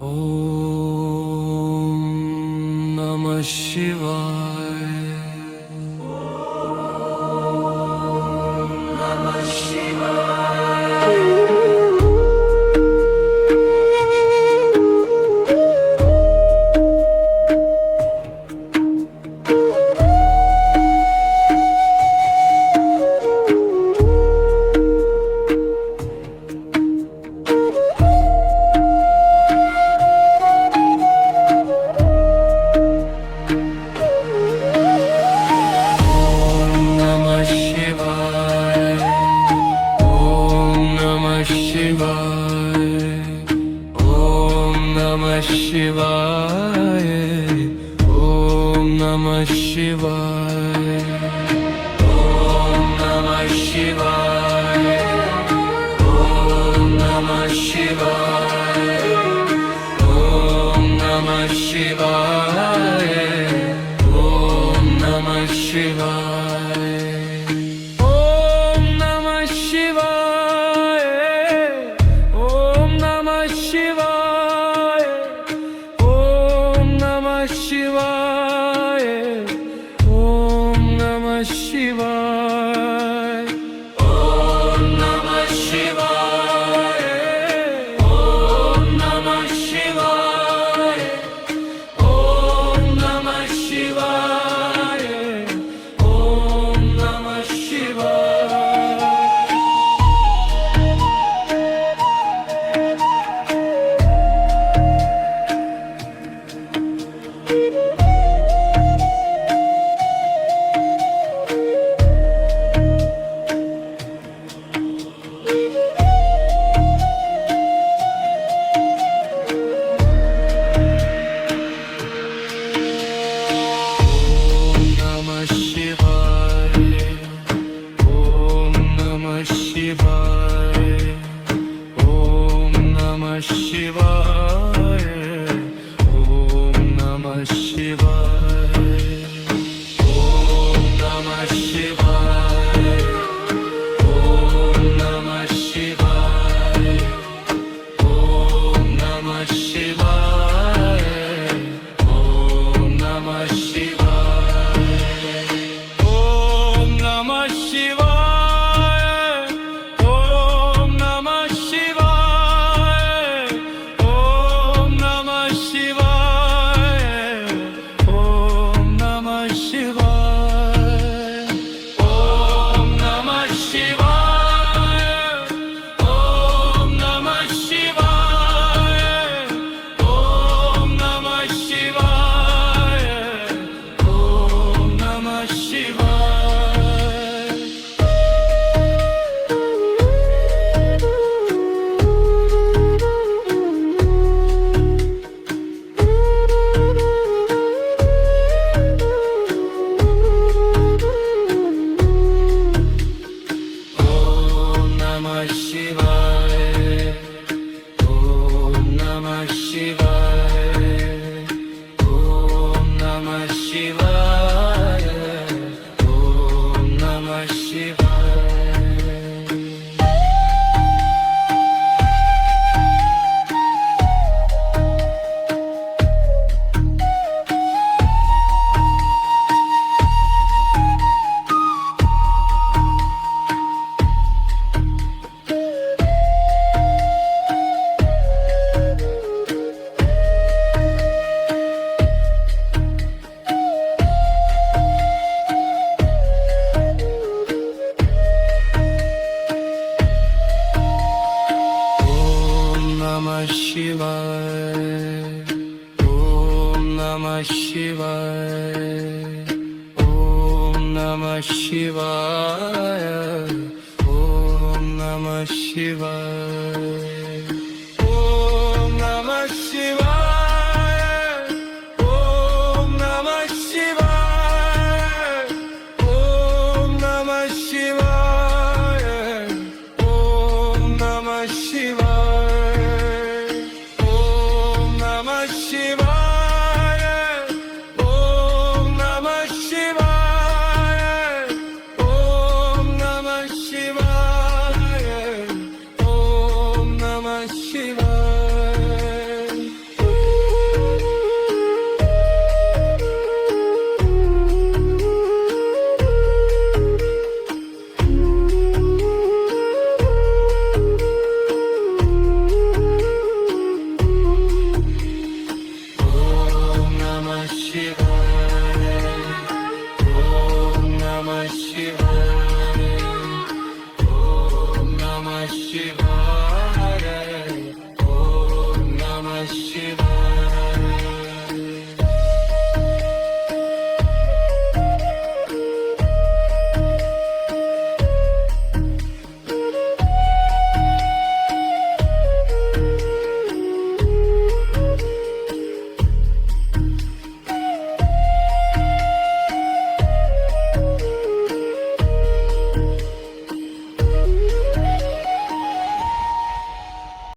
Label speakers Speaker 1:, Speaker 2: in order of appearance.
Speaker 1: ओम नमः शिवाय। नमः शिवाय। शिवाय ओम नमः शिवाय। ओम नमः शिवाय। ओम नमः शिवाय। ओम नमः शिवाय। ओम नमः शिवाय। ओम नमः शिवाय। ओम नमः शिवाय। शिवाय ओम नमः शिवाय। ओम नमः शिवाय। ओम नमः शिवाय। ओम नमः शिवाय। ओम नमः शिवाय। शिवाय ओम नमः शिवाय। ओम नमः शिवाय। ओम नमः शिवाय। ओम नमः शिवाय। ओम नमः शिवाय। ओम नमः शिवाय। ओम नमः शिवाय। ओम नमः शिवाय। ओम नमः शिवाय। ओम नमः शिवाय। ओम नमः शिवाय। ओम नमः शिवाय। ओम नमः शिवाय। ओम नमः शिवाय। ओम नमः शिवाय। ओम नमः शिवाय। ओम नमः शिवाय। नमः शिवाय। ओम नमः शिवाय। ओम नमः शिवाय। ओम नमः शिवाय। ओम नमः शिवाय। ओम नमः शिवाय। ओम नमः शिवाय। ओम नमः शिवाय।